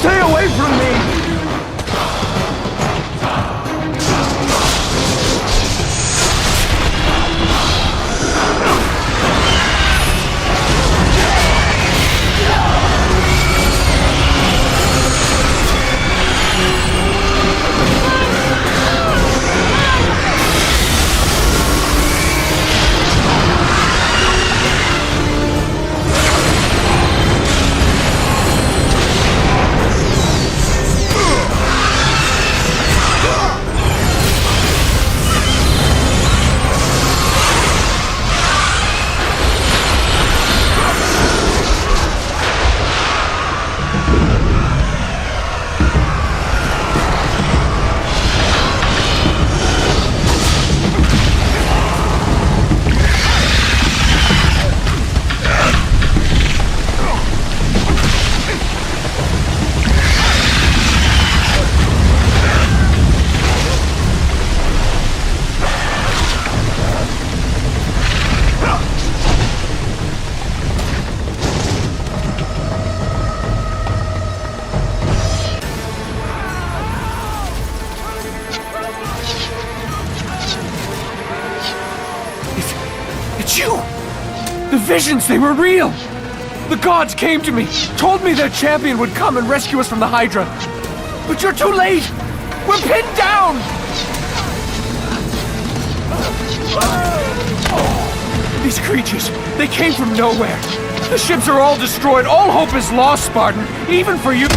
Stay away from me! It's you! The visions, they were real! The gods came to me, told me their champion would come and rescue us from the Hydra. But you're too late! We're pinned down! These creatures, they came from nowhere. The ships are all destroyed. All hope is lost, Spartan. Even for you.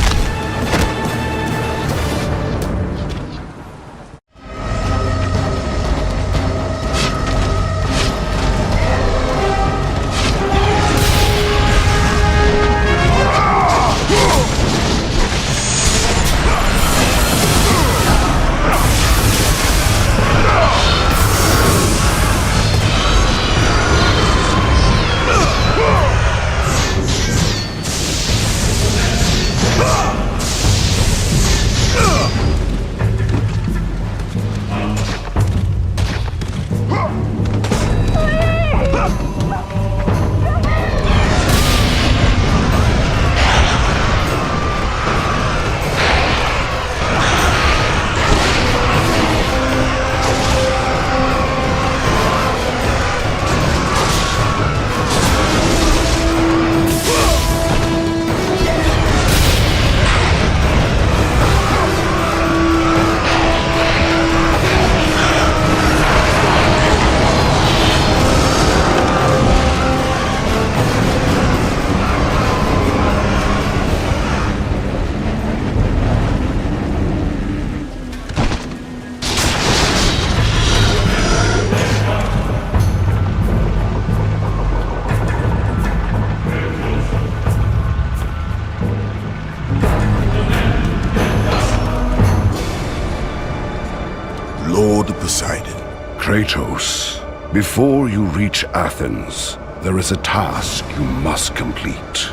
Kratos, before you reach Athens, there is a task you must complete.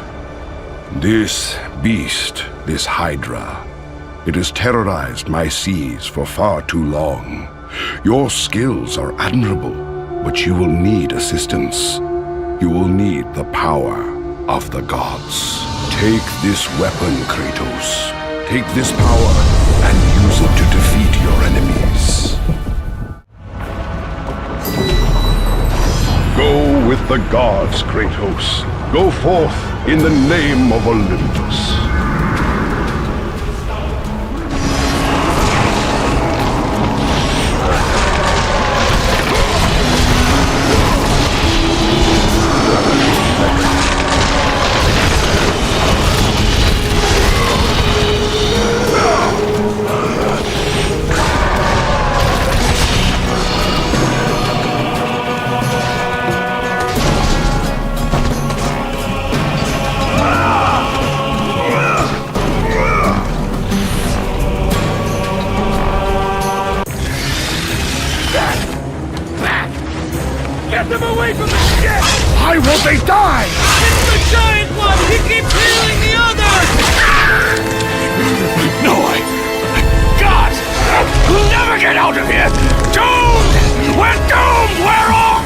This beast, this Hydra, it has terrorized my seas for far too long. Your skills are admirable, but you will need assistance. You will need the power of the gods. Take this weapon, Kratos. Take this power and use it to defeat your enemies. Go with the gods, Kratos. Go forth in the name of Olympus. Get them away from the ship! Why won't they die? It's the giant one! He keeps healing the others! No, God! We'll never get out of here! Doomed! We're doomed! We're off!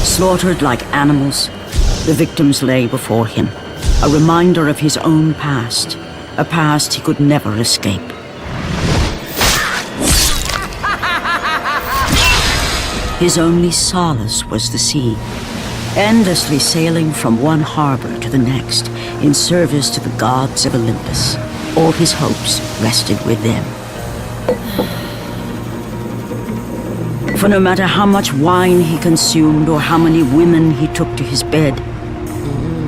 Slaughtered like animals, the victims lay before him, a reminder of his own past, a past he could never escape. His only solace was the sea, endlessly sailing from one harbor to the next in service to the gods of Olympus. All his hopes rested with them. For no matter how much wine he consumed or how many women he took to his bed,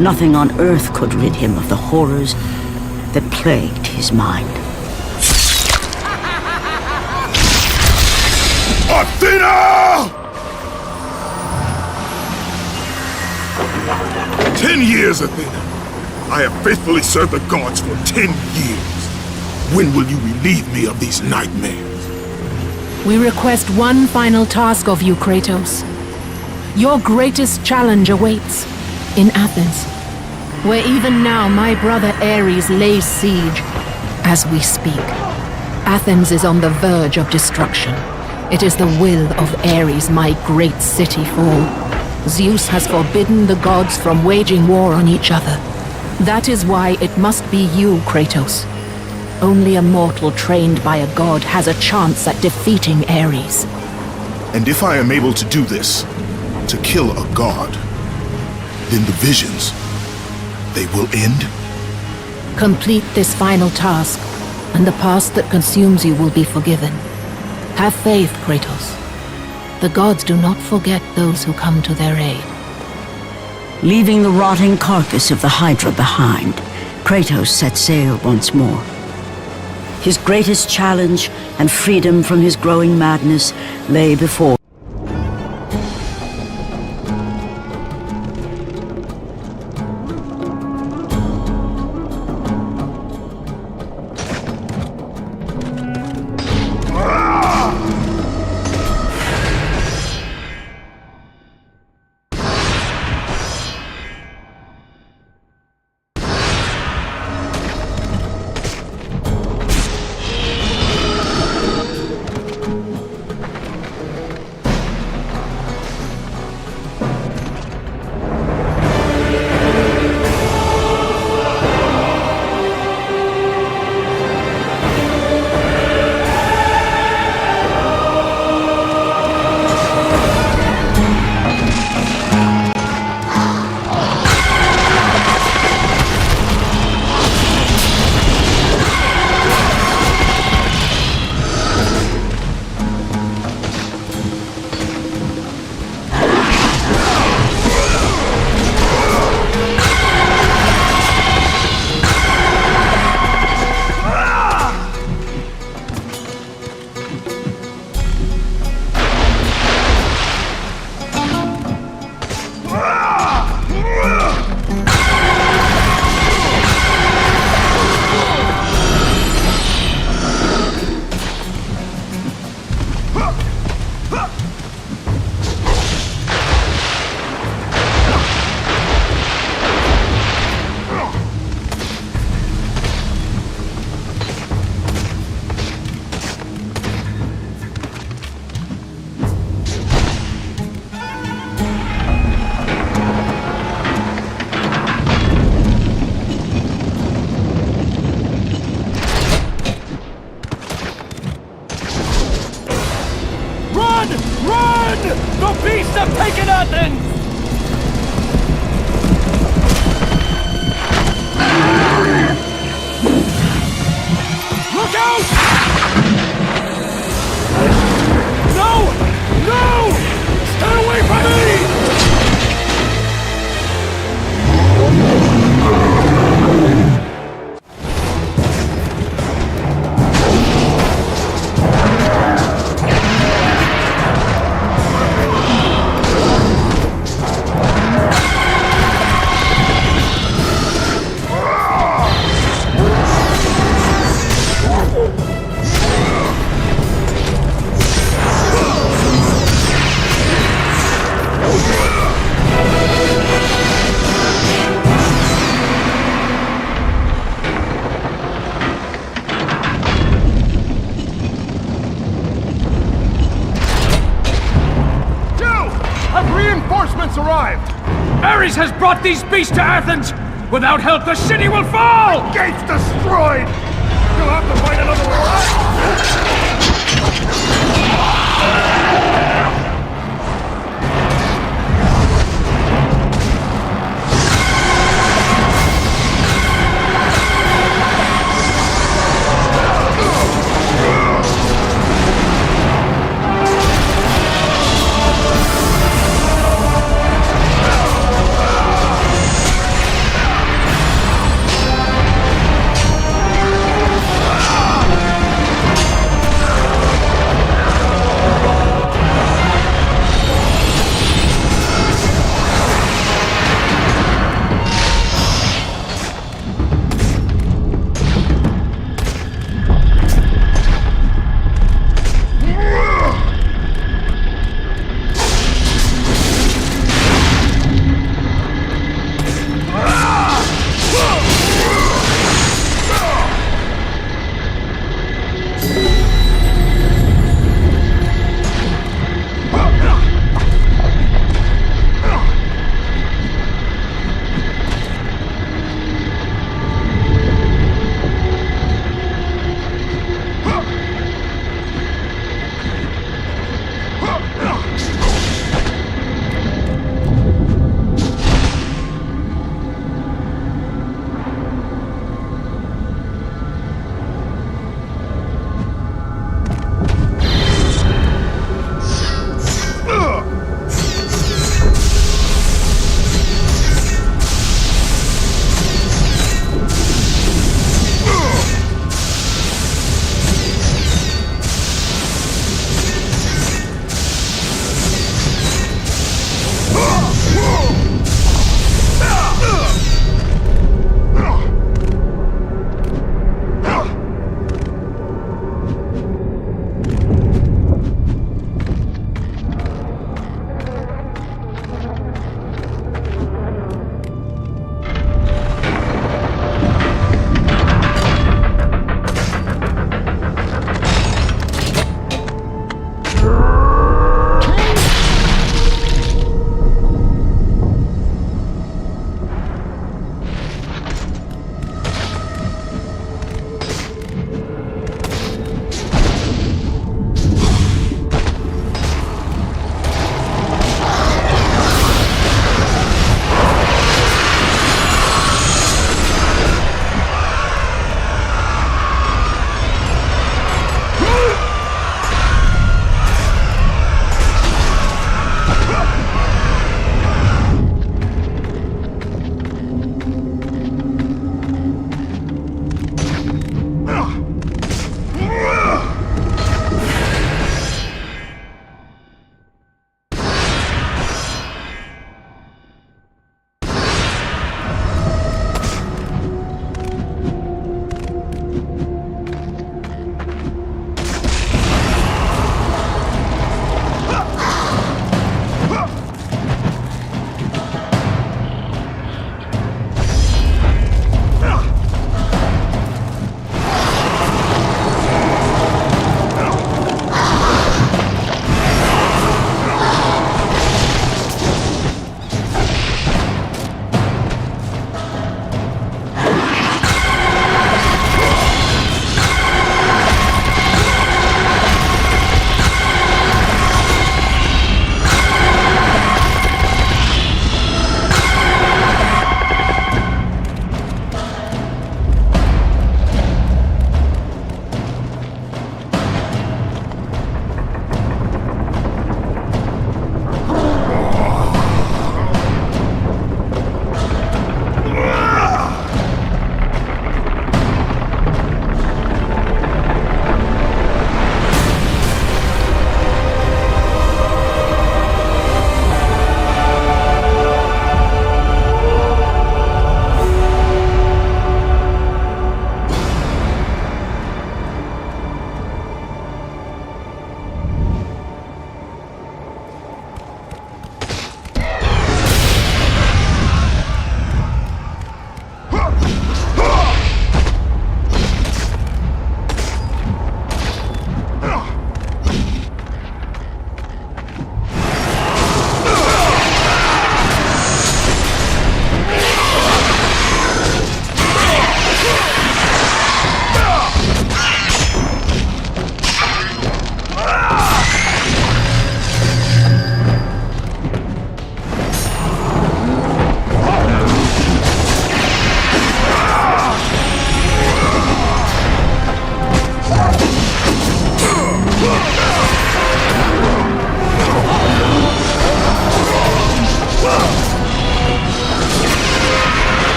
nothing on earth could rid him of the horrors that plagued his mind. Athena! 10 years, Athena. I have faithfully served the gods for 10 years. When will you relieve me of these nightmares? We request one final task of you, Kratos. Your greatest challenge awaits in Athens, where even now my brother Ares lays siege as we speak. Athens is on the verge of destruction. It is the will of Ares my great city fall. Zeus has forbidden the gods from waging war on each other. That is why it must be you, Kratos. Only a mortal trained by a god has a chance at defeating Ares. And if I am able to do this, to kill a god, then the visions, they will end? Complete this final task, and the past that consumes you will be forgiven. Have faith, Kratos. The gods do not forget those who come to their aid. Leaving the rotting carcass of the Hydra behind, Kratos set sail once more. His greatest challenge and freedom from his growing madness lay before. The beasts have taken Athens! Look out! No! No! Stay away from me! reinforcements arrived! Ares has brought these beasts to Athens! Without help, the city will fall! Gates destroyed! You'll have to fight another war!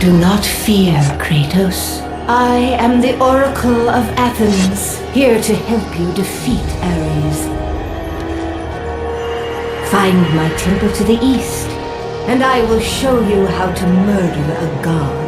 Do not fear, Kratos. I am the Oracle of Athens, here to help you defeat Ares. Find my temple to the east, and I will show you how to murder a god.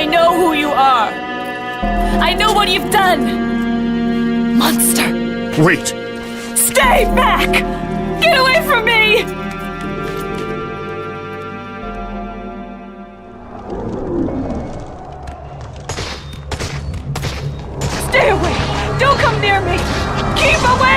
I know who you are. I know what you've done. Monster. Wait! Stay back! Get away from me! Keep away!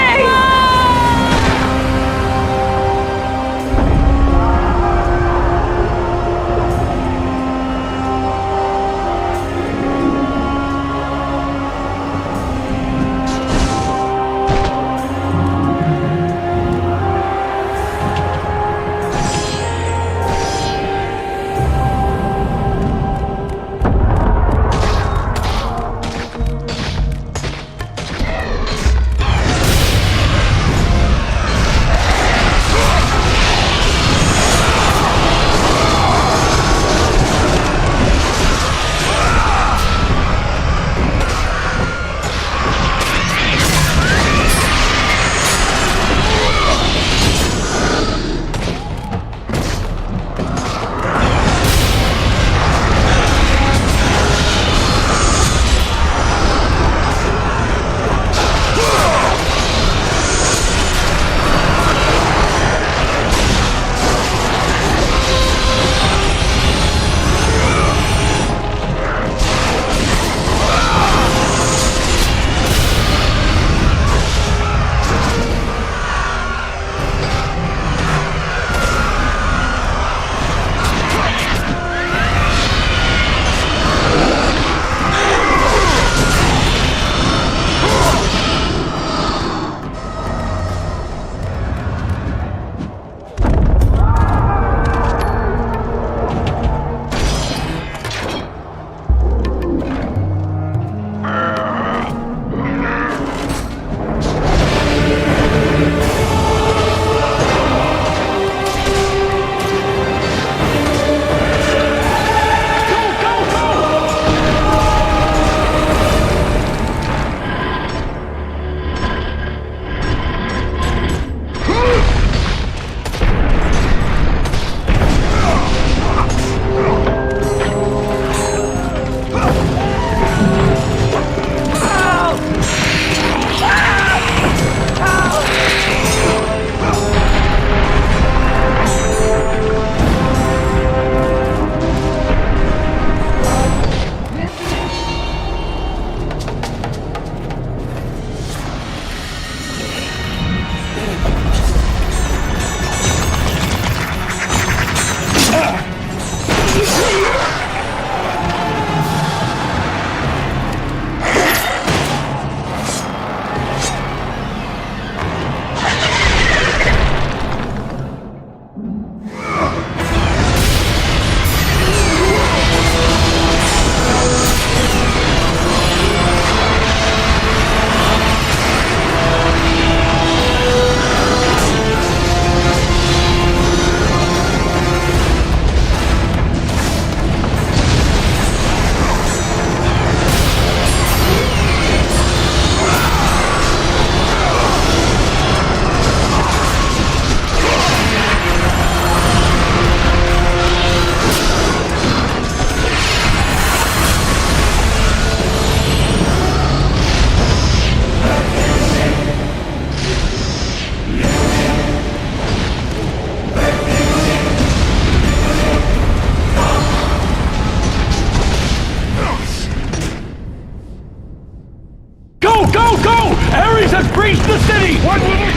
Ares has breached the city! What will it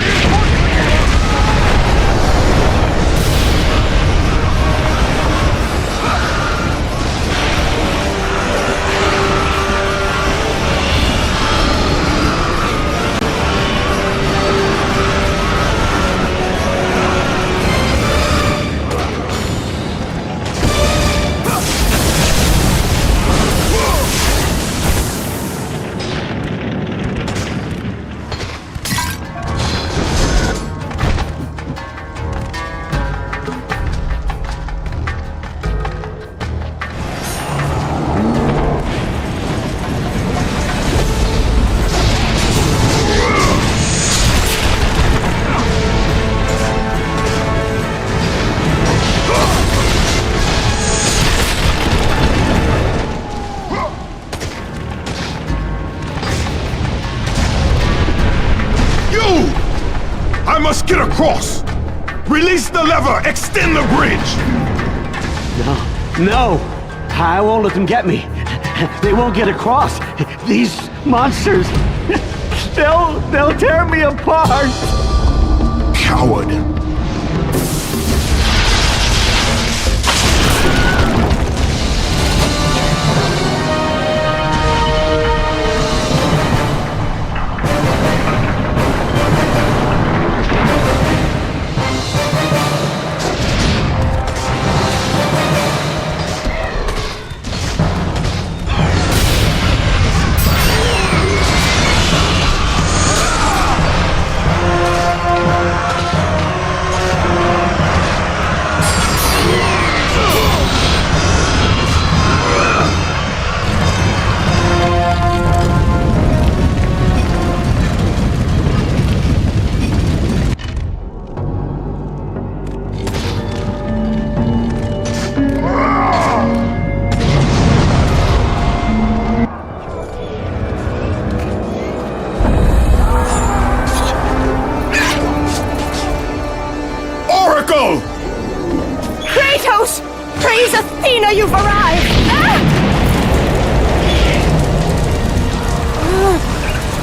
I must get across! Release the lever! Extend the bridge! No! I won't let them get me. They won't get across. These monsters... They'll tear me apart! Coward. Kratos! Praise Athena, you've arrived!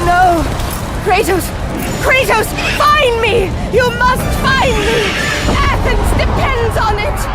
No! Kratos! Kratos! Find me! You must find me! Athens depends on it!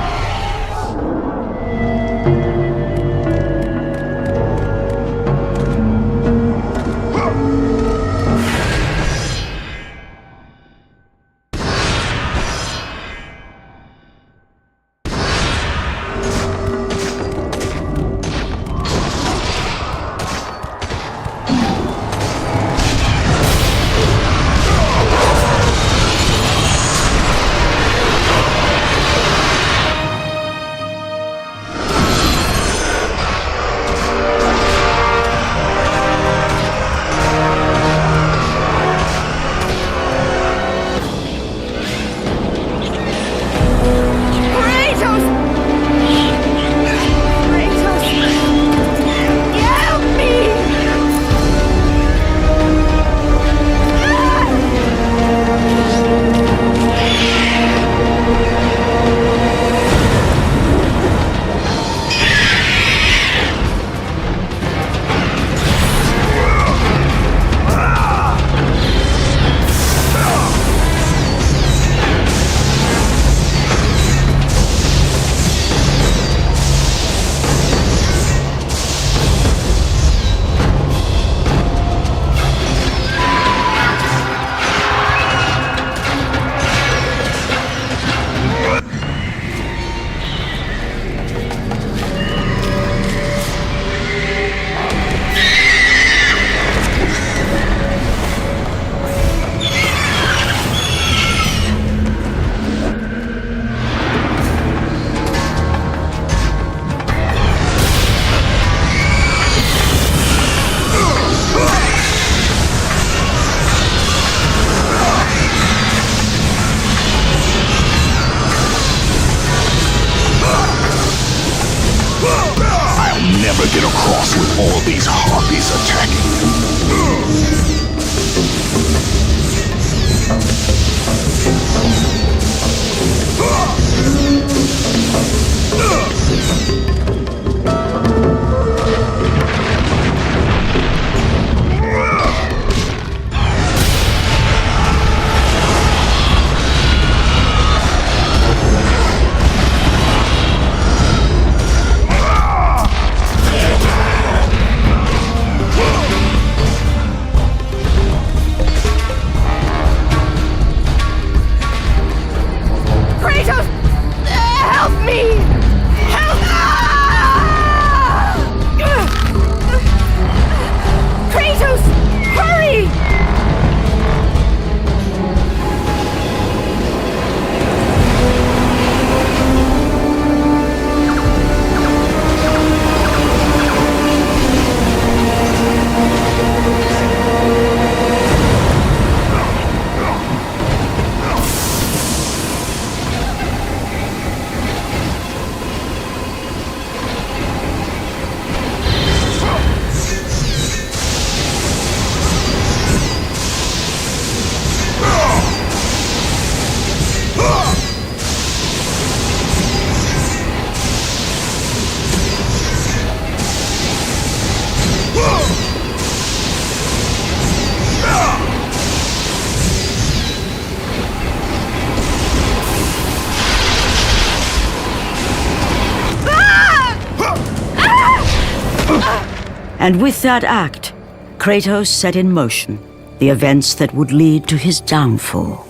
And with that act, Kratos set in motion the events that would lead to his downfall.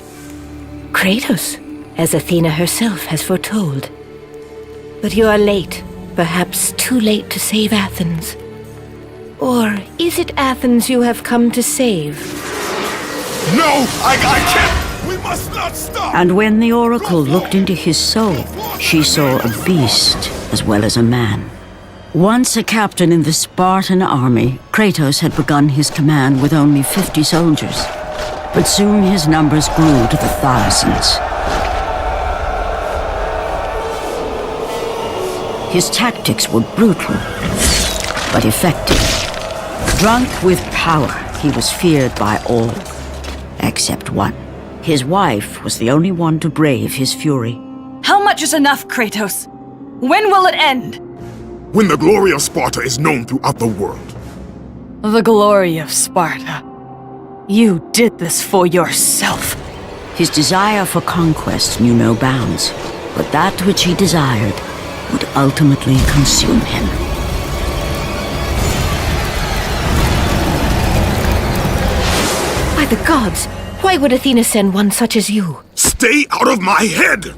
Kratos, as Athena herself has foretold. But you are late, perhaps too late to save Athens. Or is it Athens you have come to save? No! I can't! We must not stop! And when the Oracle looked into his soul, she saw a beast as well as a man. Once a captain in the Spartan army, Kratos had begun his command with only 50 soldiers. But soon his numbers grew to the thousands. His tactics were brutal, but effective. Drunk with power, he was feared by all, except one. His wife was the only one to brave his fury. How much is enough, Kratos? When will it end? When the glory of Sparta is known throughout the world. The glory of Sparta. You did this for yourself. His desire for conquest knew no bounds, but that which he desired would ultimately consume him. By the gods, why would Athena send one such as you? Stay out of my head!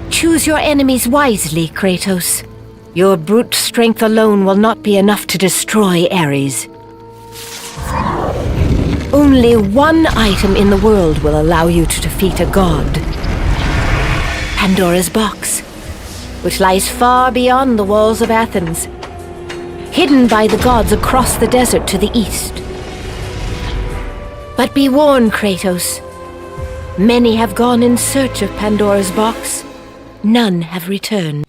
Choose your enemies wisely, Kratos. Your brute strength alone will not be enough to destroy Ares. Only one item in the world will allow you to defeat a god. Pandora's box, which lies far beyond the walls of Athens, hidden by the gods across the desert to the east. But be warned, Kratos. Many have gone in search of Pandora's box. None have returned.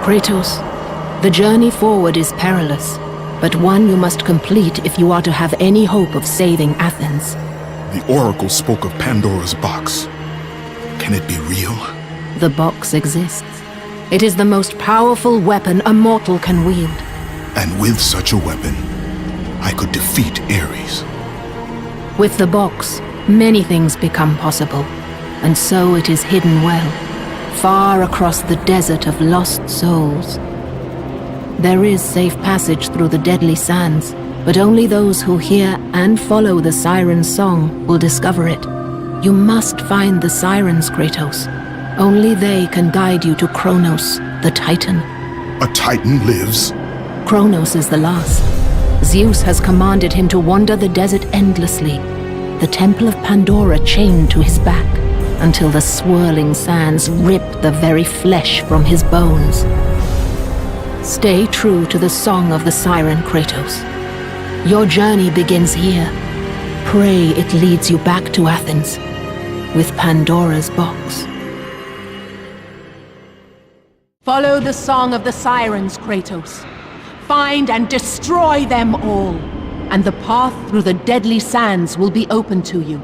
Kratos, the journey forward is perilous, but one you must complete if you are to have any hope of saving Athens. The Oracle spoke of Pandora's box. Can it be real? The box exists. It is the most powerful weapon a mortal can wield. And with such a weapon, I could defeat Ares. With the box, many things become possible, and so it is hidden well, far across the desert of lost souls. There is safe passage through the deadly sands, but only those who hear and follow the siren's song will discover it. You must find the sirens, Kratos. Only they can guide you to Kronos, the Titan. A Titan lives? Kronos is the last. Zeus has commanded him to wander the desert endlessly, the temple of Pandora chained to his back, until the swirling sands rip the very flesh from his bones. Stay true to the song of the siren, Kratos. Your journey begins here. Pray it leads you back to Athens, with Pandora's box. Follow the song of the sirens, Kratos. Find and destroy them all, and the path through the deadly sands will be open to you.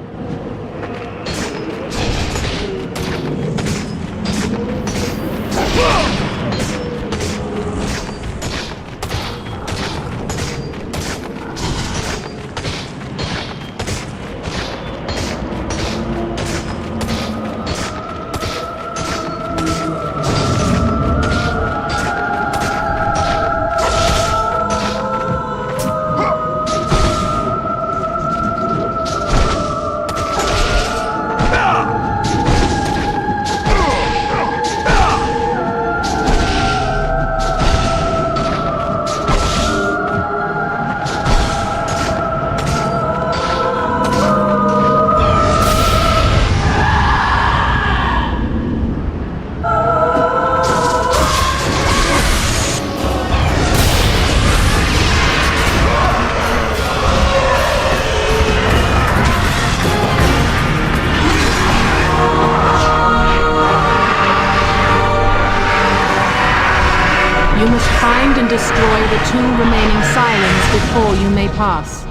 You must find and destroy the 2 remaining sirens before you may pass.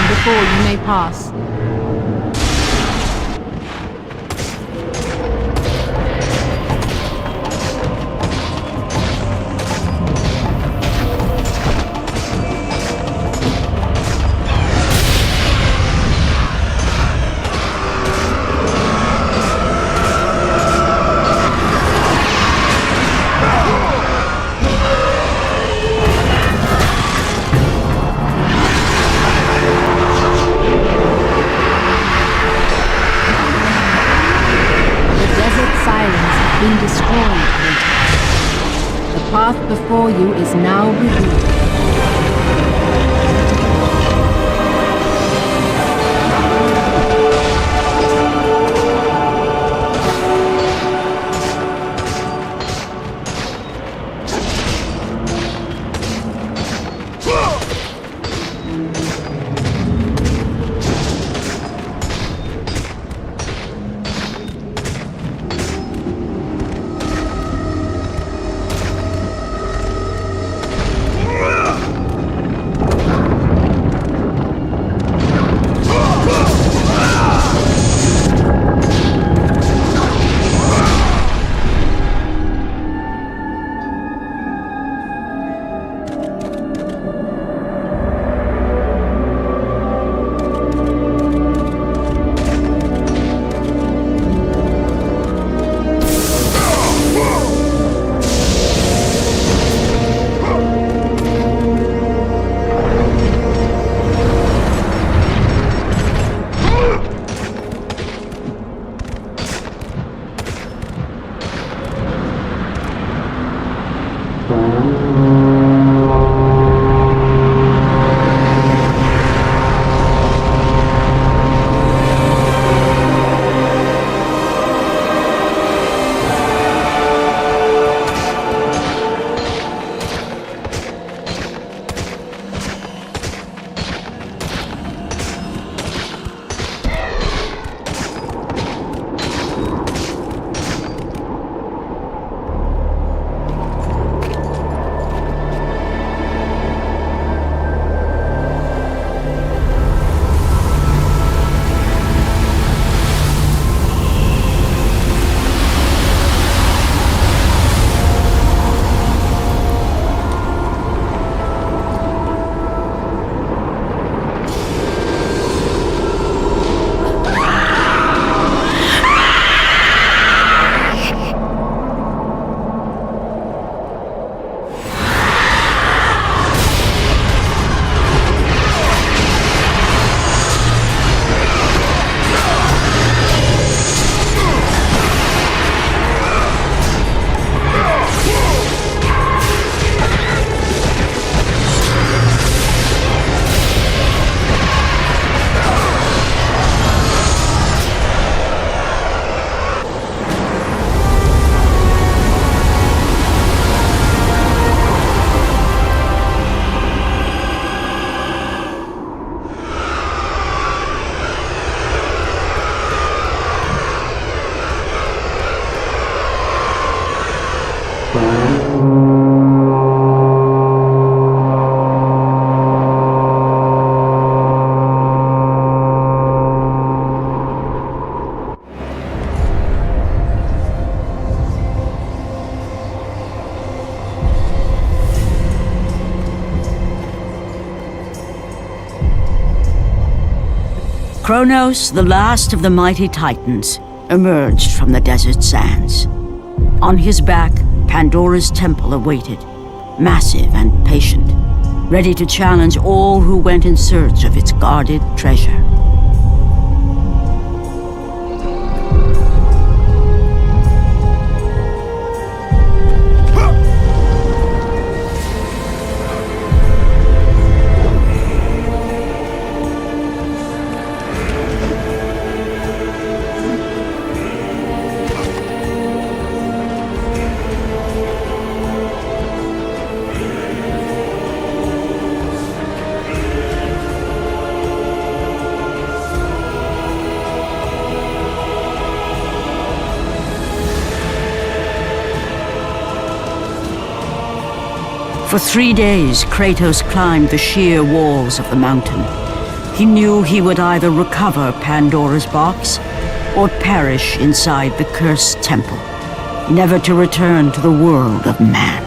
Before you may pass. Been destroyed, Kratos. The path before you is now revealed. Kronos, the last of the mighty Titans, emerged from the desert sands. On his back, Pandora's temple awaited, massive and patient, ready to challenge all who went in search of its guarded treasure. For 3 days, Kratos climbed the sheer walls of the mountain. He knew he would either recover Pandora's box or perish inside the cursed temple, never to return to the world of man.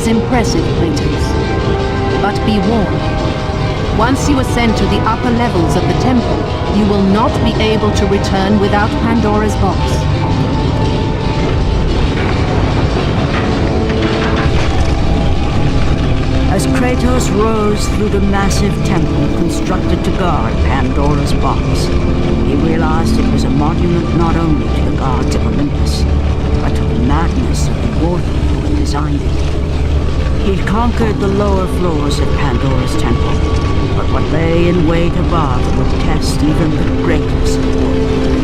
is impressive, Kratos. But be warned. Once you ascend to the upper levels of the temple, you will not be able to return without Pandora's box. As Kratos rose through the massive temple constructed to guard Pandora's box, he realized it was a monument not only to the gods of Olympus, but to the madness of the warrior who had designed it. He'd conquered the lower floors of Pandora's temple, but what lay in wait above would test even the greatest warrior.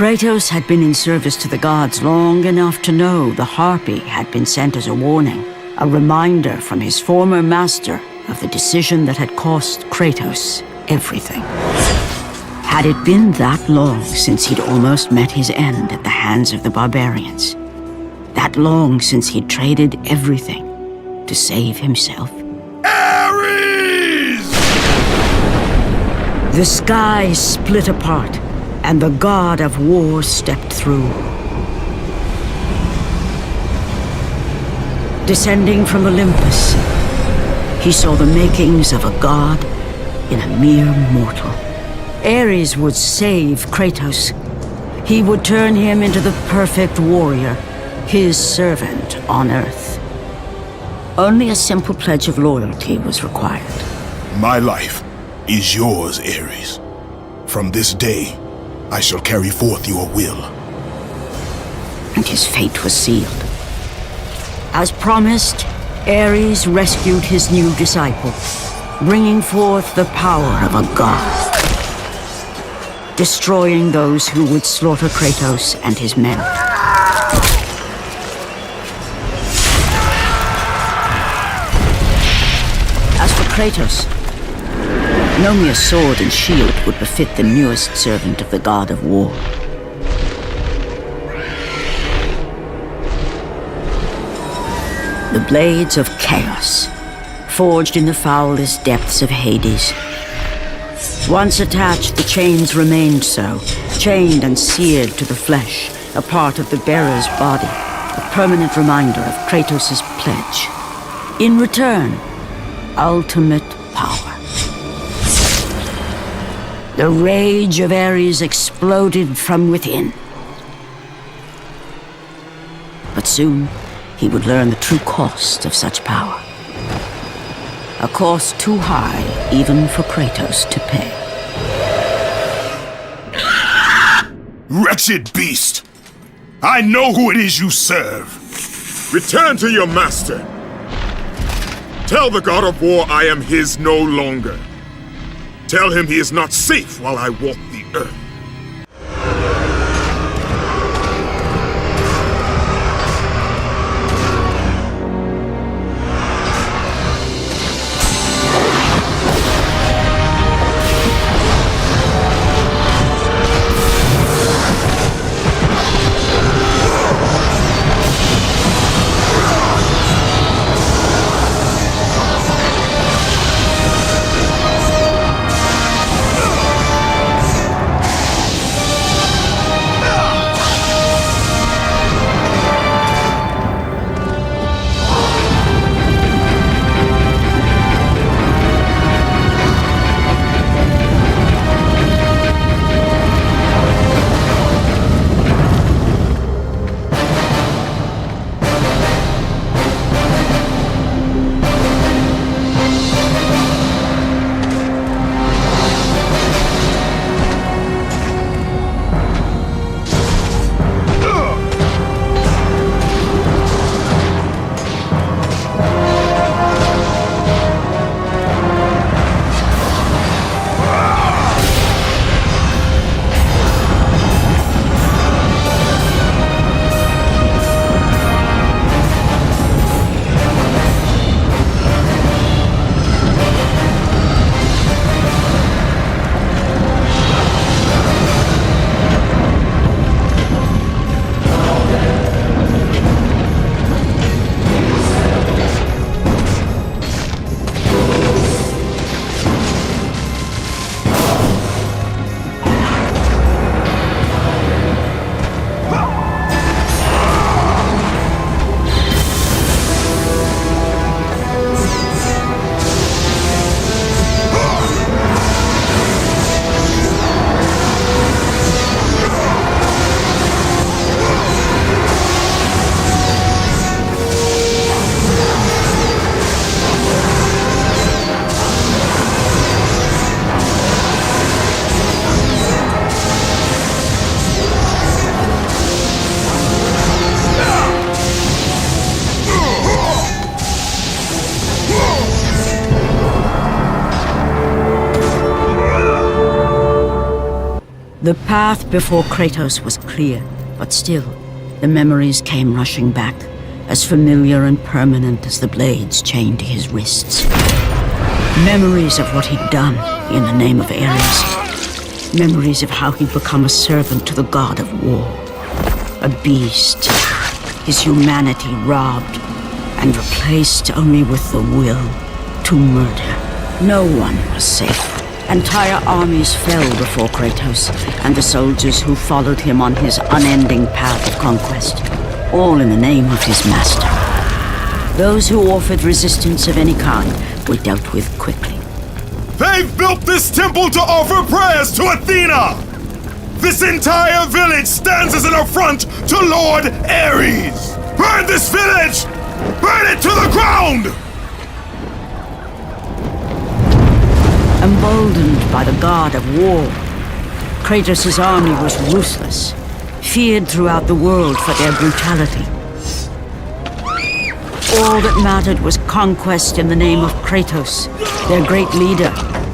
Kratos had been in service to the gods long enough to know the Harpy had been sent as a warning, a reminder from his former master of the decision that had cost Kratos everything. Had it been that long since he'd almost met his end at the hands of the barbarians? That long since he'd traded everything to save himself? Ares! The sky split apart, and the god of war stepped through. Descending from Olympus, he saw the makings of a god in a mere mortal. Ares would save Kratos. He would turn him into the perfect warrior, his servant on Earth. Only a simple pledge of loyalty was required. My life is yours, Ares. From this day, I shall carry forth your will. And his fate was sealed. As promised, Ares rescued his new disciple, bringing forth the power of a god, destroying those who would slaughter Kratos and his men. As for Kratos, no mere sword and shield would befit the newest servant of the god of war. The blades of chaos, forged in the foulest depths of Hades. Once attached, the chains remained so, chained and seared to the flesh, a part of the bearer's body, a permanent reminder of Kratos' pledge. In return, ultimate power. The rage of Ares exploded from within. But soon, he would learn the true cost of such power. A cost too high even for Kratos to pay. Wretched beast! I know who it is you serve! Return to your master! Tell the god of war I am his no longer. Tell him he is not safe while I walk the earth. The path before Kratos was clear, but still, the memories came rushing back, as familiar and permanent as the blades chained to his wrists. Memories of what he'd done in the name of Ares. Memories of how he'd become a servant to the god of war. A beast, his humanity robbed and replaced only with the will to murder. No one was safe. Entire armies fell before Kratos and the soldiers who followed him on his unending path of conquest, all in the name of his master. Those who offered resistance of any kind were dealt with quickly. They've built this temple to offer prayers to Athena! This entire village stands as an affront to Lord Ares! Burn this village! Burn it to the ground! Emboldened by the god of war, Kratos' army was ruthless, feared throughout the world for their brutality. All that mattered was conquest in the name of Kratos, their great leader,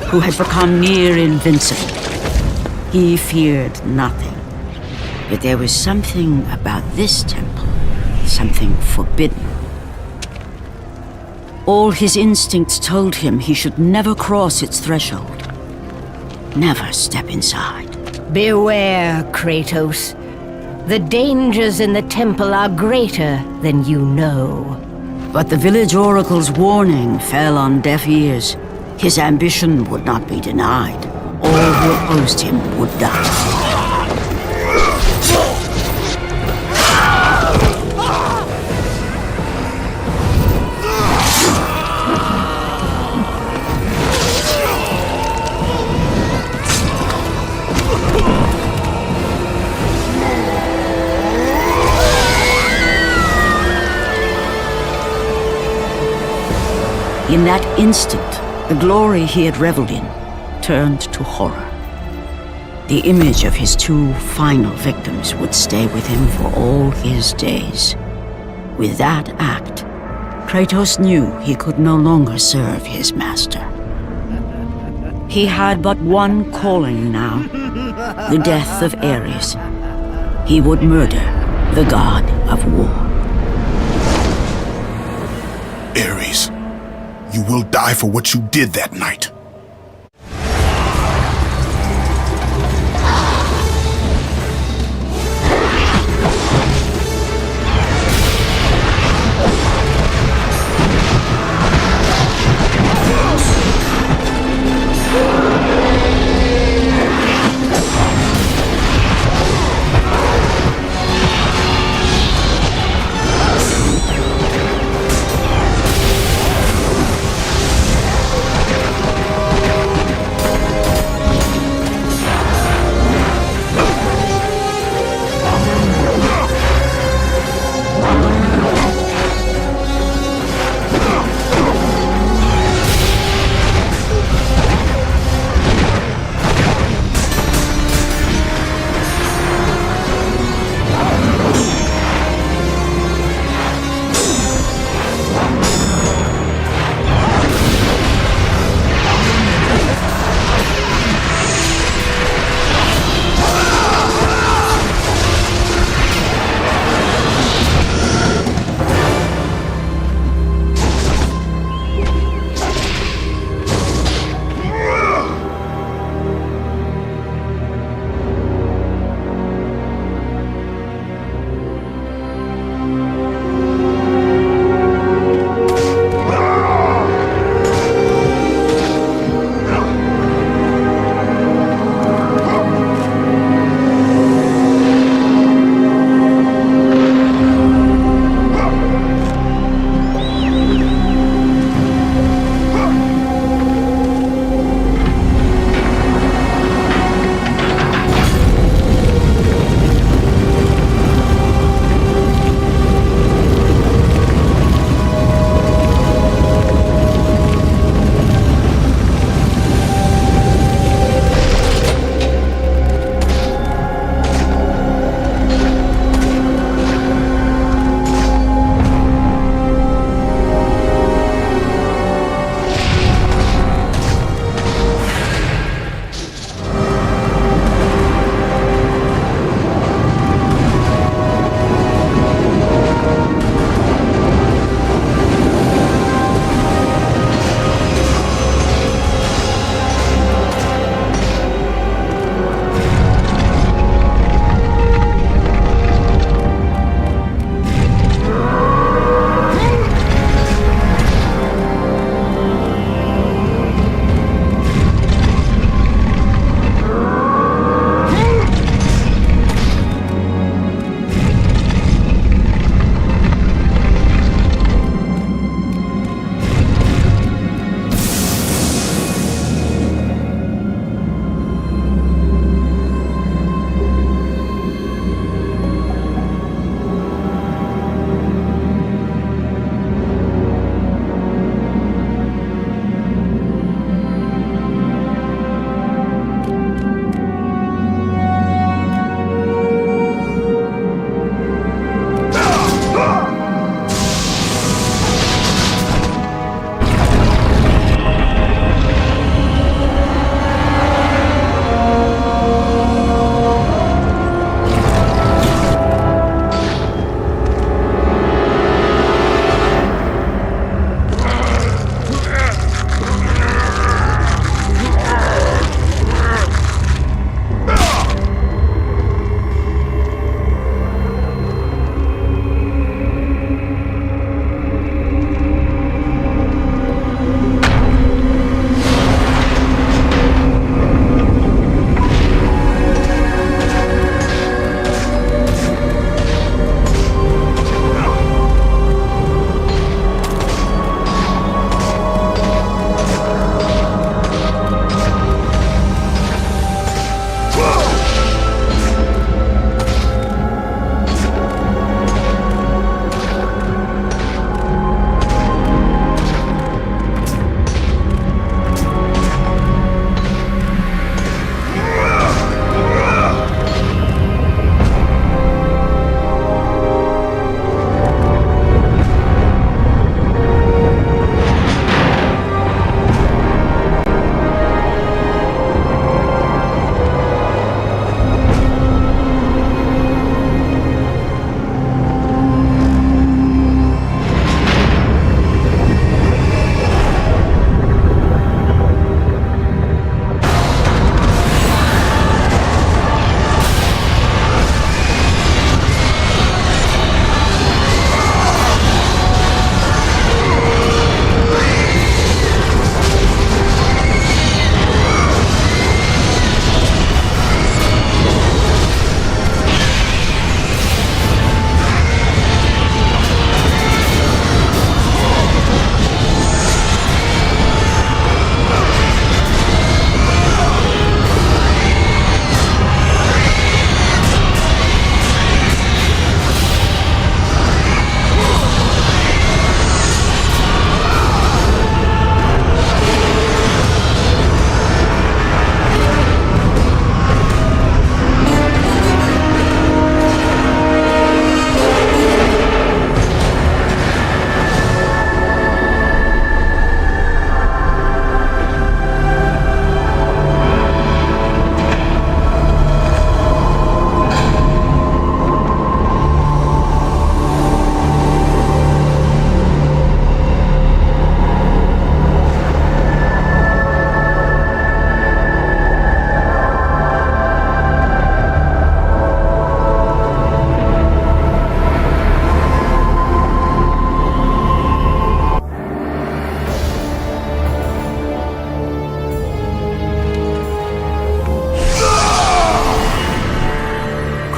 who had become near invincible. He feared nothing. But there was something about this temple, something forbidden. All his instincts told him he should never cross its threshold. Never step inside. Beware, Kratos. The dangers in the temple are greater than you know. But the village oracle's warning fell on deaf ears. His ambition would not be denied. All who opposed him would die. In that instant, the glory he had reveled in turned to horror. The image of his two final victims would stay with him for all his days. With that act, Kratos knew he could no longer serve his master. He had but one calling now, the death of Ares. He would murder the god of war. Ares, you will die for what you did that night.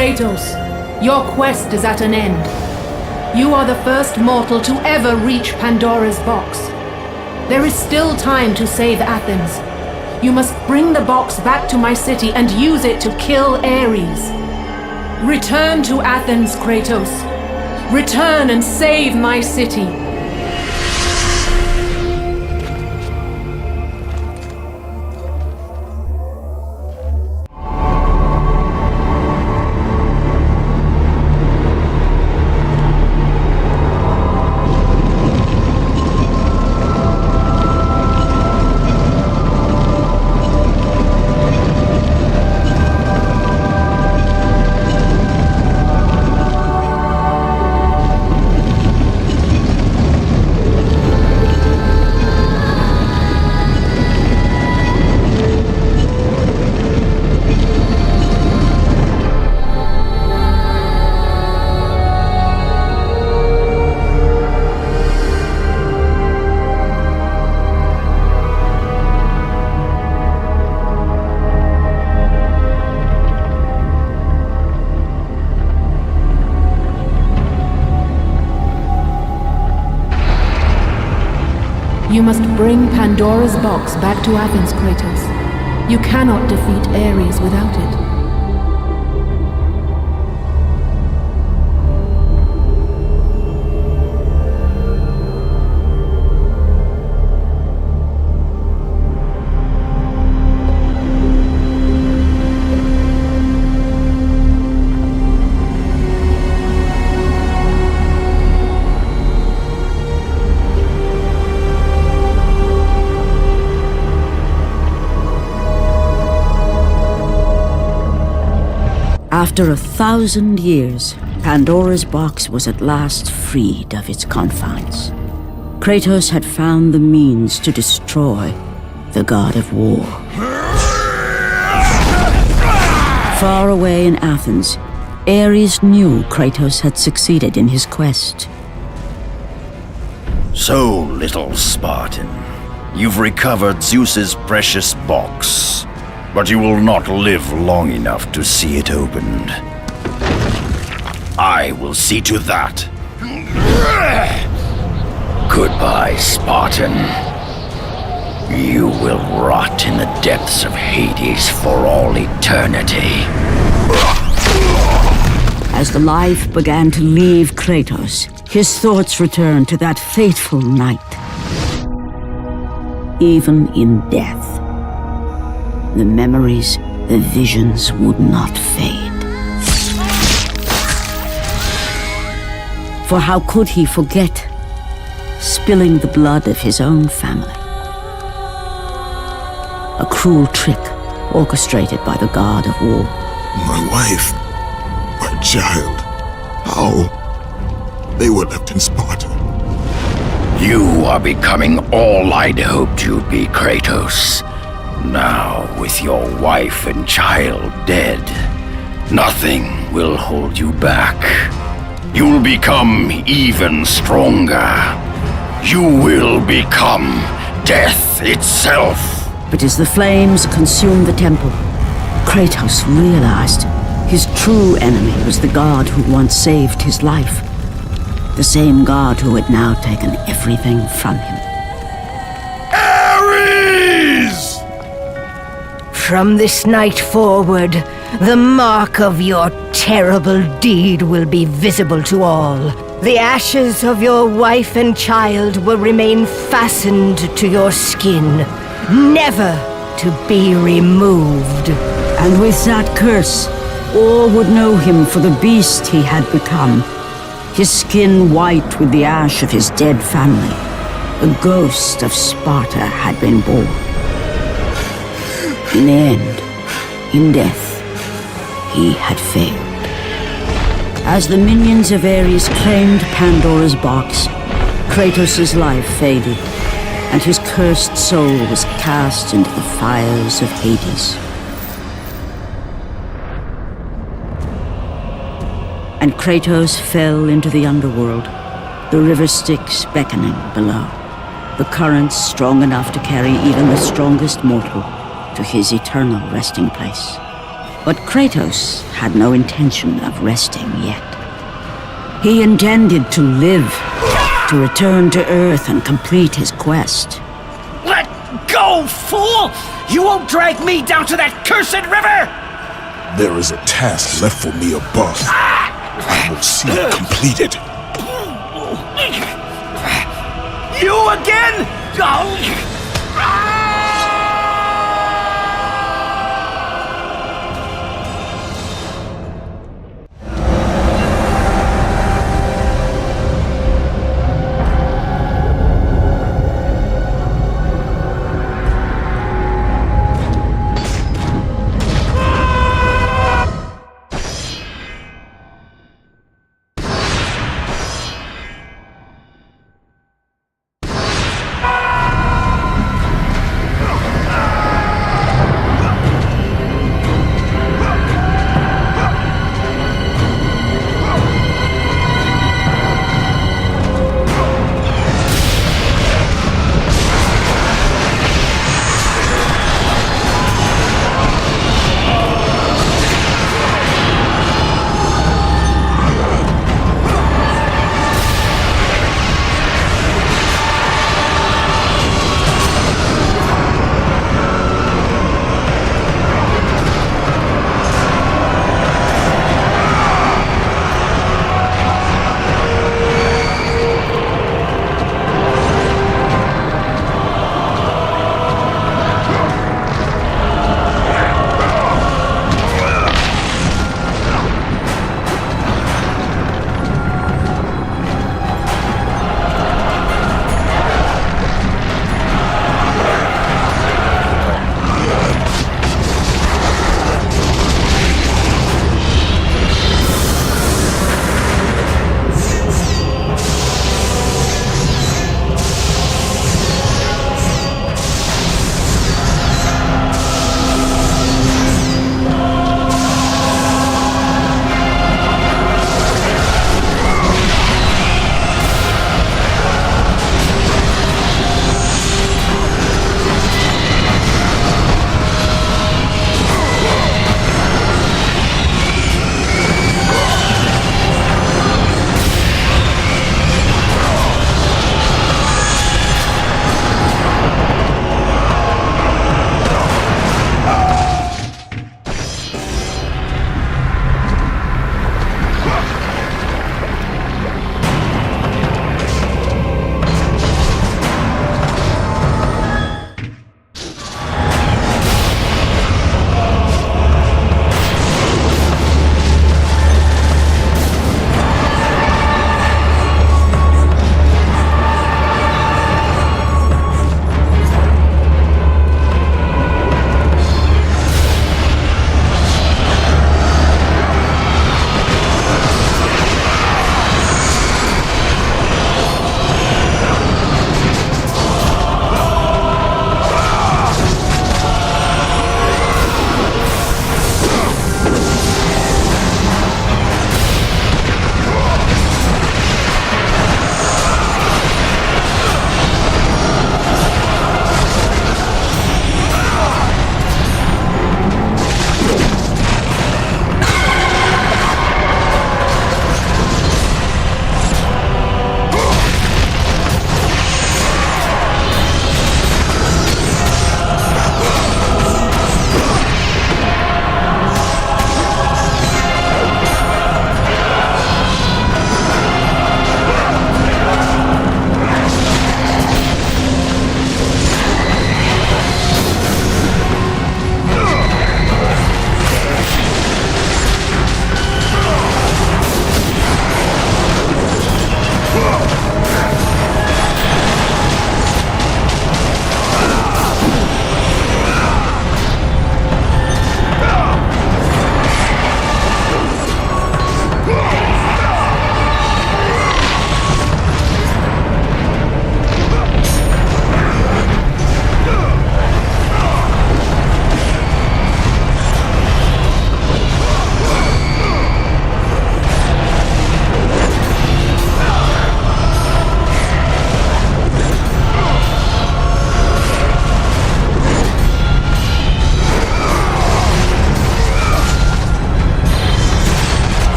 Kratos, your quest is at an end. You are the first mortal to ever reach Pandora's box. There is still time to save Athens. You must bring the box back to my city and use it to kill Ares. Return to Athens, Kratos. Return and save my city. You must bring Pandora's box back to Athens, Kratos. You cannot defeat Ares without it. After 1,000 years, Pandora's box was at last freed of its confines. Kratos had found the means to destroy the god of war. Far away in Athens, Ares knew Kratos had succeeded in his quest. So, little Spartan, you've recovered Zeus's precious box. But you will not live long enough to see it opened. I will see to that. Goodbye, Spartan. You will rot in the depths of Hades for all eternity. As the life began to leave Kratos, his thoughts returned to that fateful night. Even in death, the memories, the visions would not fade. For how could he forget spilling the blood of his own family? A cruel trick orchestrated by the god of war. My wife, my child, how? They were left in Sparta. You are becoming all I'd hoped you'd be, Kratos. Now, with your wife and child dead, nothing will hold you back. You'll become even stronger. You will become death itself. But as the flames consumed the temple, Kratos realized his true enemy was the god who once saved his life. The same god who had now taken everything from him. Ares! From this night forward, the mark of your terrible deed will be visible to all. The ashes of your wife and child will remain fastened to your skin, never to be removed. And with that curse, all would know him for the beast he had become. His skin white with the ash of his dead family. The ghost of Sparta had been born. In the end, in death, he had failed. As the minions of Ares claimed Pandora's box, Kratos' life faded, and his cursed soul was cast into the fires of Hades. And Kratos fell into the underworld, the river Styx beckoning below, the currents strong enough to carry even the strongest mortal to his eternal resting place. But Kratos had no intention of resting yet. He intended to live, to return to Earth and complete his quest. Let go, fool! You won't drag me down to that cursed river! There is a task left for me above. I will see it completed. You again?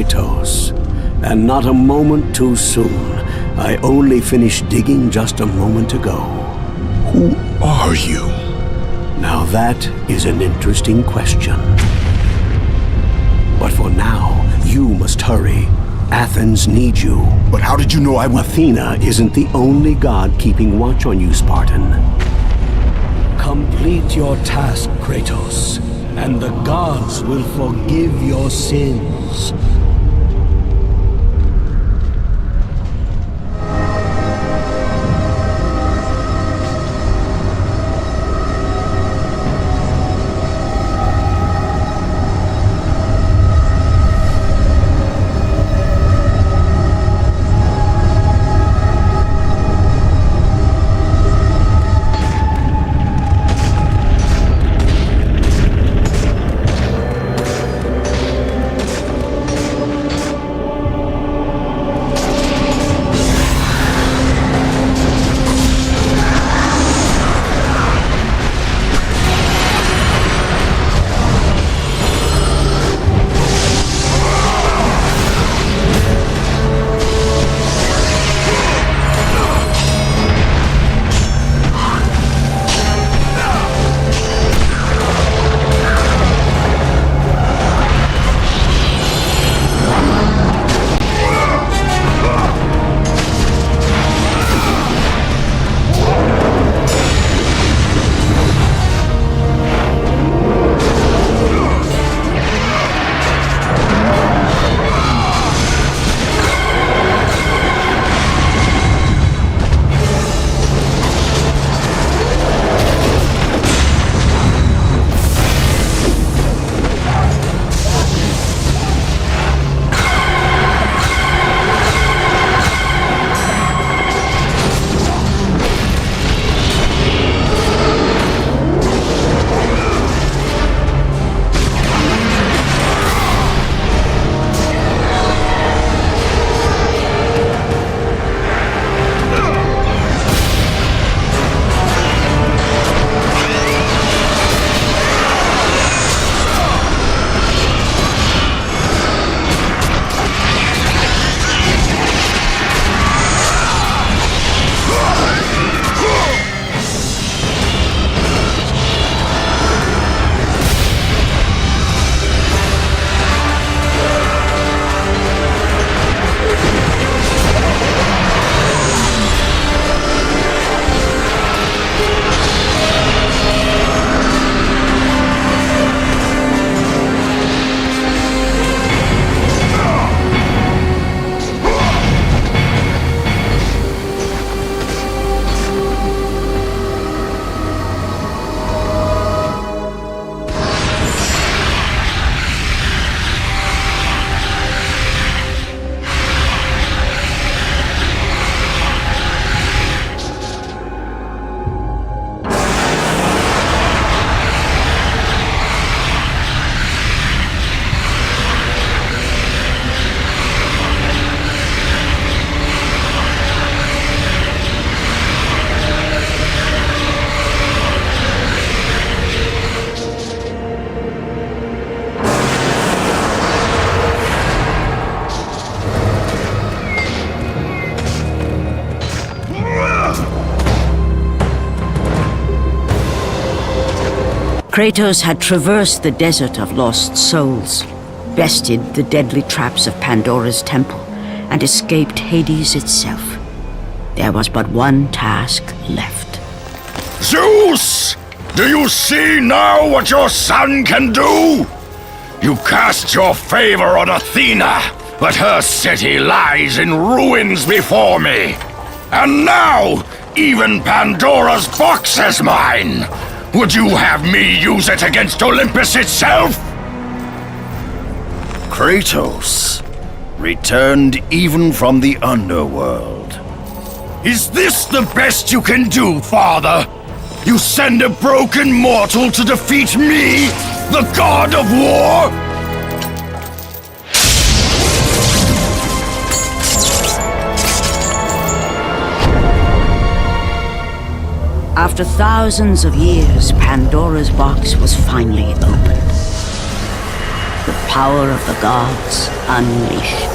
Kratos. And not a moment too soon. I only finished digging just a moment ago. Who are you? Now that is an interesting question. But for now, you must hurry. Athens needs you. But how did you know I would... Athena isn't the only god keeping watch on you, Spartan. Complete your task, Kratos, and the gods will forgive your sins. Kratos had traversed the desert of lost souls, bested the deadly traps of Pandora's temple, and escaped Hades itself. There was but one task left. Zeus! Do you see now what your son can do? You cast your favor on Athena, but her city lies in ruins before me. And now, even Pandora's box is mine! Would you have me use it against Olympus itself? Kratos, returned even from the underworld. Is this the best you can do, father? You send a broken mortal to defeat me, the god of war? After thousands of years, Pandora's box was finally opened. The power of the gods unleashed.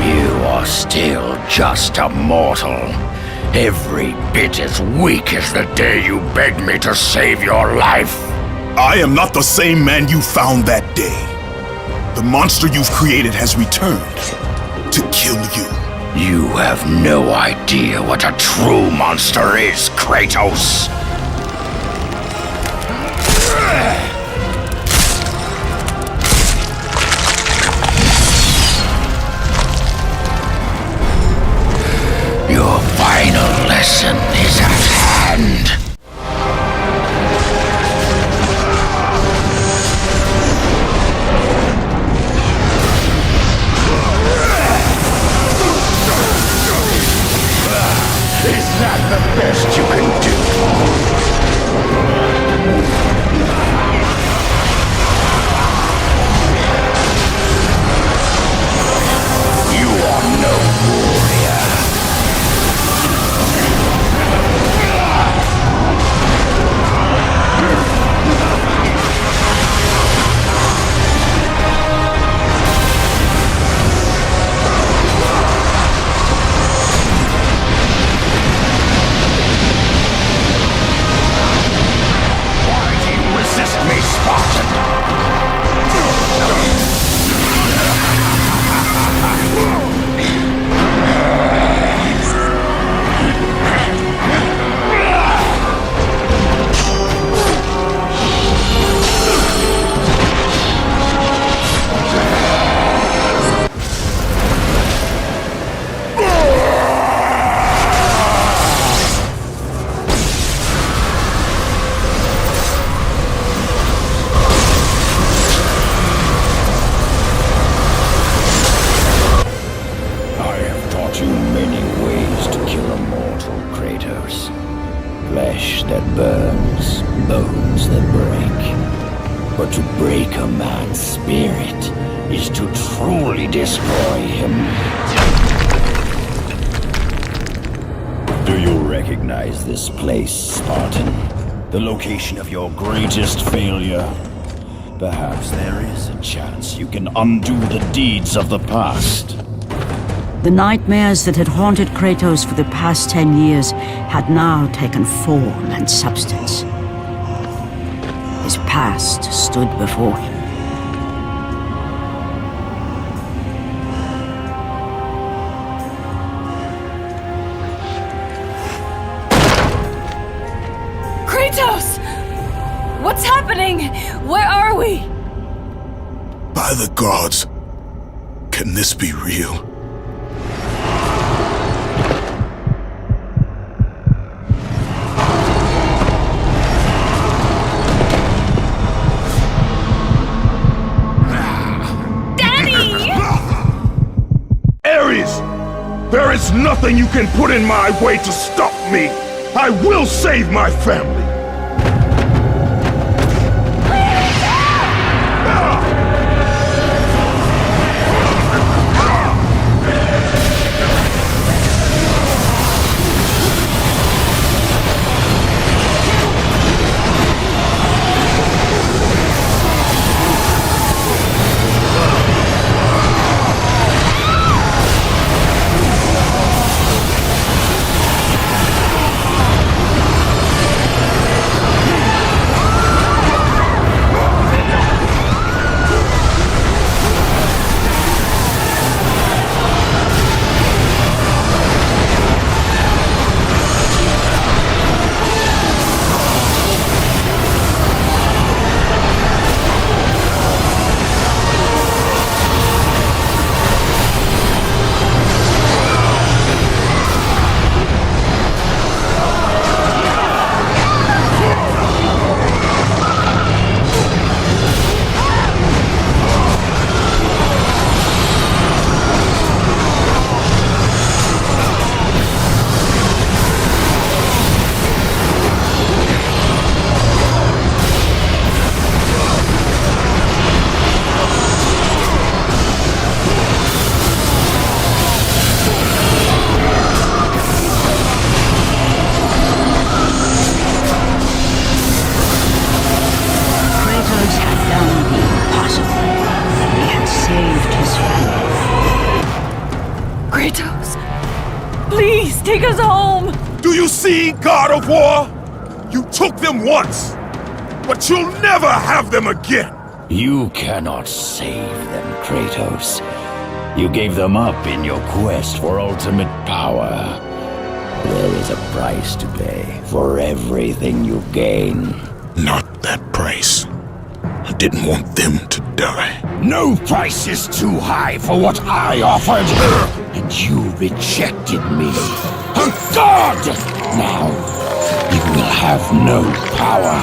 You are still just a mortal. Every bit as weak as the day you begged me to save your life. I am not the same man you found that day. The monster you've created has returned to kill you. You have no idea what a true monster is, Kratos. Your final lesson is at hand. Is that the best you can do? You are no warrior. Resist me, Spartan! Flesh that burns, bones that break. But to break a man's spirit is to truly destroy him. Do you recognize this place, Spartan? The location of your greatest failure? Perhaps there is a chance you can undo the deeds of the past. The nightmares that had haunted Kratos for the past 10 years had now taken form and substance. His past stood before him. Kratos! What's happening? Where are we? By the gods, can this be real? There is nothing you can put in my way to stop me! I will save my family! Kratos, please take us home. Do you see, God of War? You took them once, but you'll never have them again. You cannot save them, Kratos. You gave them up in your quest for ultimate power. There is a price to pay for everything you gain. Not that price. I didn't want them to die. No price is too high for what I offered, and you rejected me. A god! Now, you will have no power,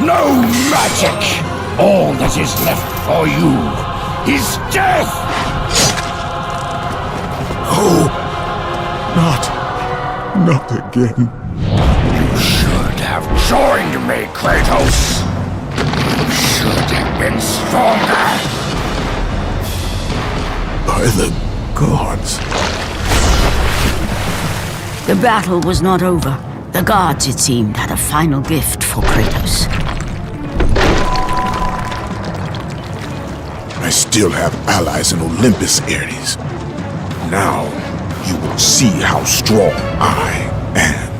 no magic. All that is left for you is death! Oh, not again. You should have joined me, Kratos. You should have been stronger. By the gods. The battle was not over. The gods, it seemed, had a final gift for Kratos. I still have allies in Olympus, Ares. Now, you will see how strong I am.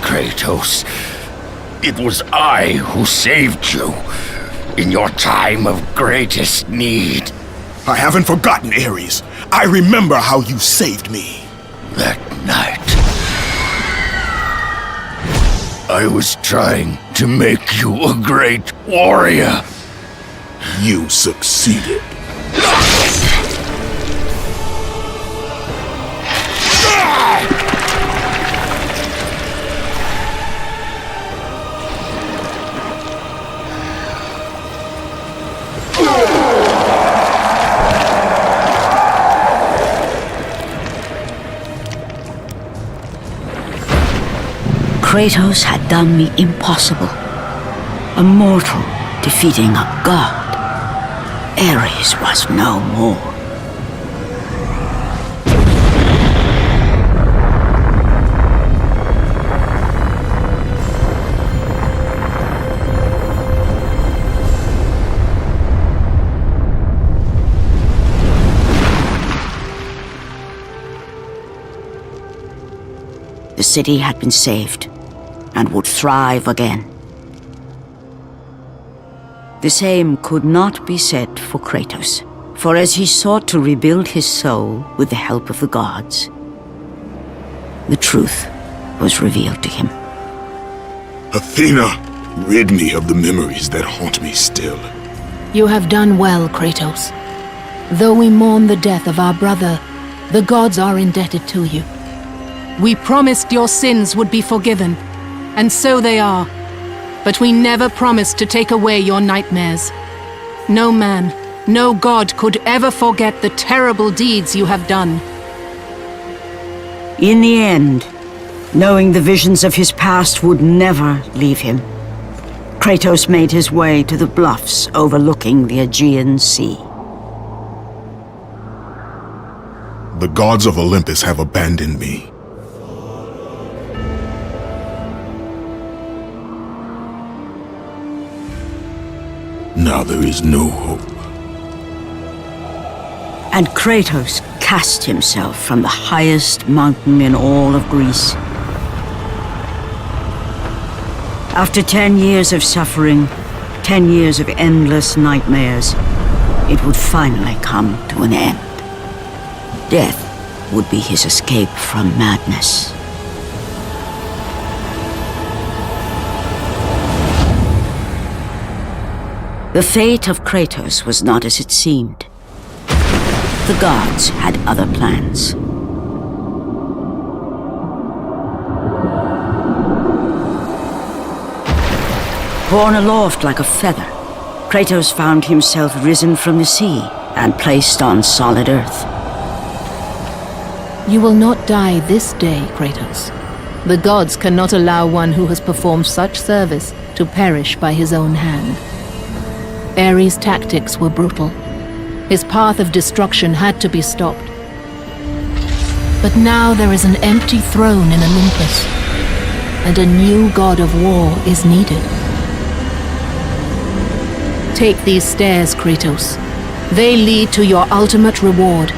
Kratos, it was I who saved you in your time of greatest need. I haven't forgotten, Ares. I remember how you saved me. That night, I was trying to make you a great warrior. You succeeded. Kratos had done the impossible. A mortal defeating a god. Ares was no more. The city had been saved and would thrive again. The same could not be said for Kratos, for as he sought to rebuild his soul with the help of the gods, the truth was revealed to him. Athena, rid me of the memories that haunt me still. You have done well, Kratos. Though we mourn the death of our brother, the gods are indebted to you. We promised your sins would be forgiven, and so they are. But we never promised to take away your nightmares. No man, no god could ever forget the terrible deeds you have done. In the end, knowing the visions of his past would never leave him, Kratos made his way to the bluffs overlooking the Aegean Sea. The gods of Olympus have abandoned me. Now there is no hope. And Kratos cast himself from the highest mountain in all of Greece. After 10 years of suffering, 10 years of endless nightmares, it would finally come to an end. Death would be his escape from madness. The fate of Kratos was not as it seemed. The gods had other plans. Borne aloft like a feather, Kratos found himself risen from the sea and placed on solid earth. You will not die this day, Kratos. The gods cannot allow one who has performed such service to perish by his own hand. Ares' tactics were brutal. His path of destruction had to be stopped. But now there is an empty throne in Olympus, and a new god of war is needed. Take these stairs, Kratos. They lead to your ultimate reward.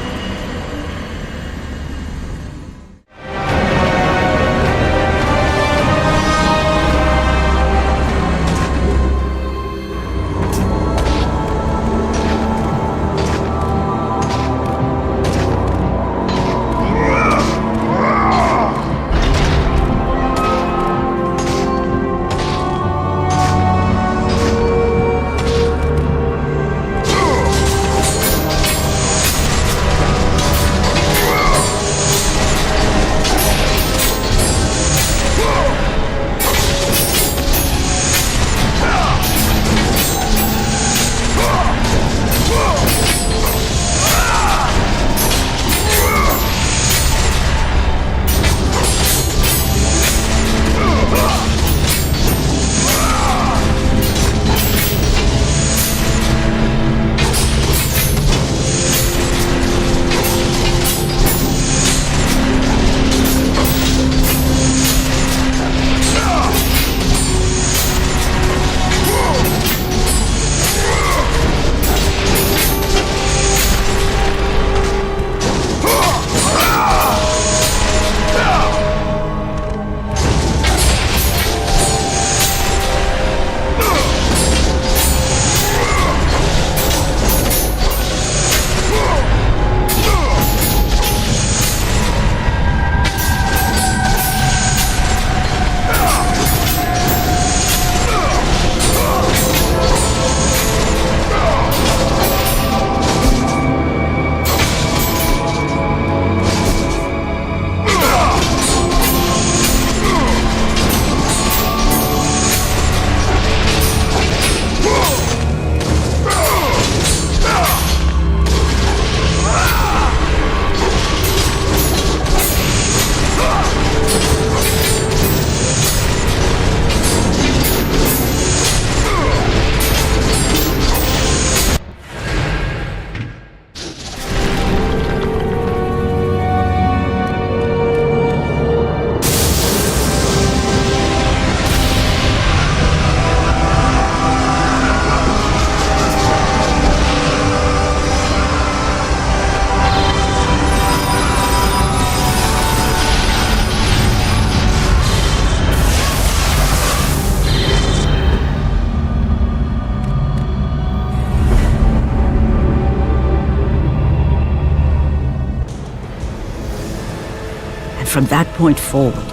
From that point forward,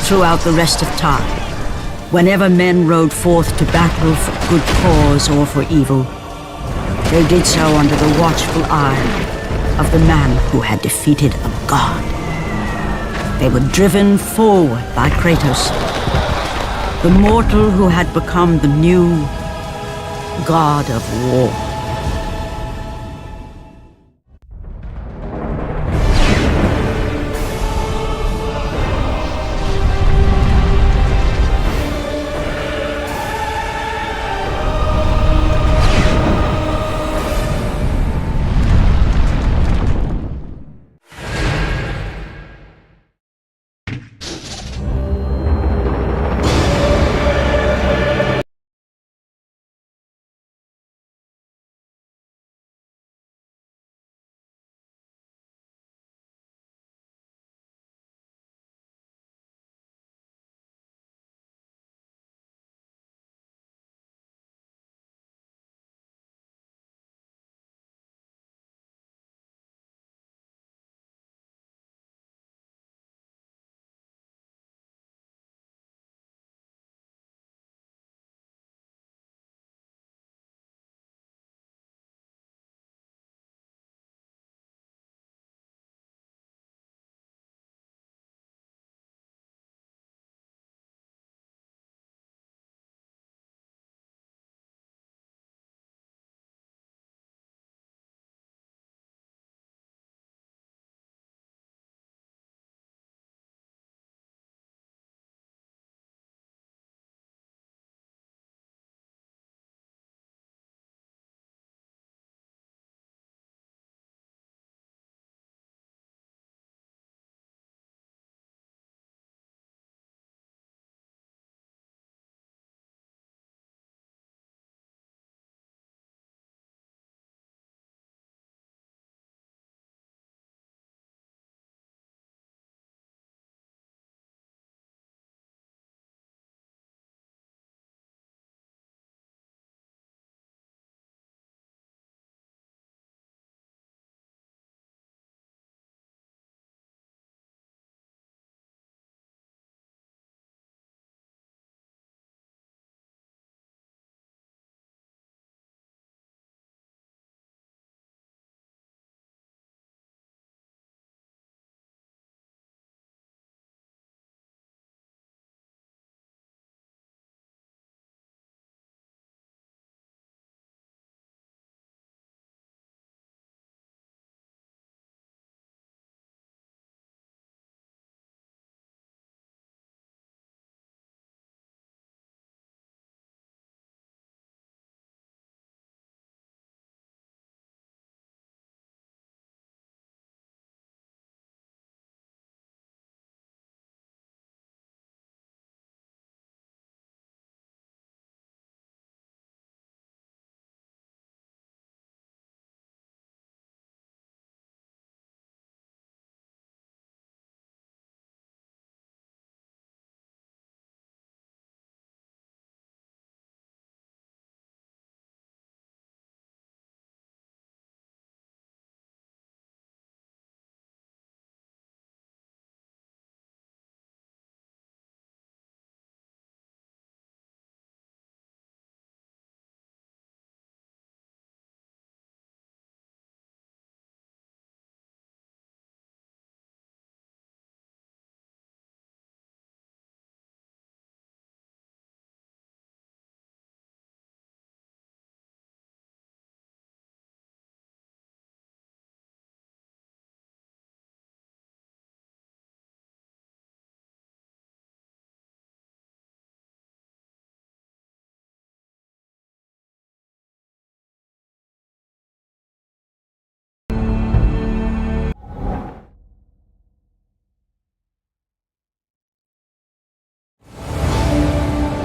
throughout the rest of time, whenever men rode forth to battle for good cause or for evil, they did so under the watchful eye of the man who had defeated a god. They were driven forward by Kratos, the mortal who had become the new god of war.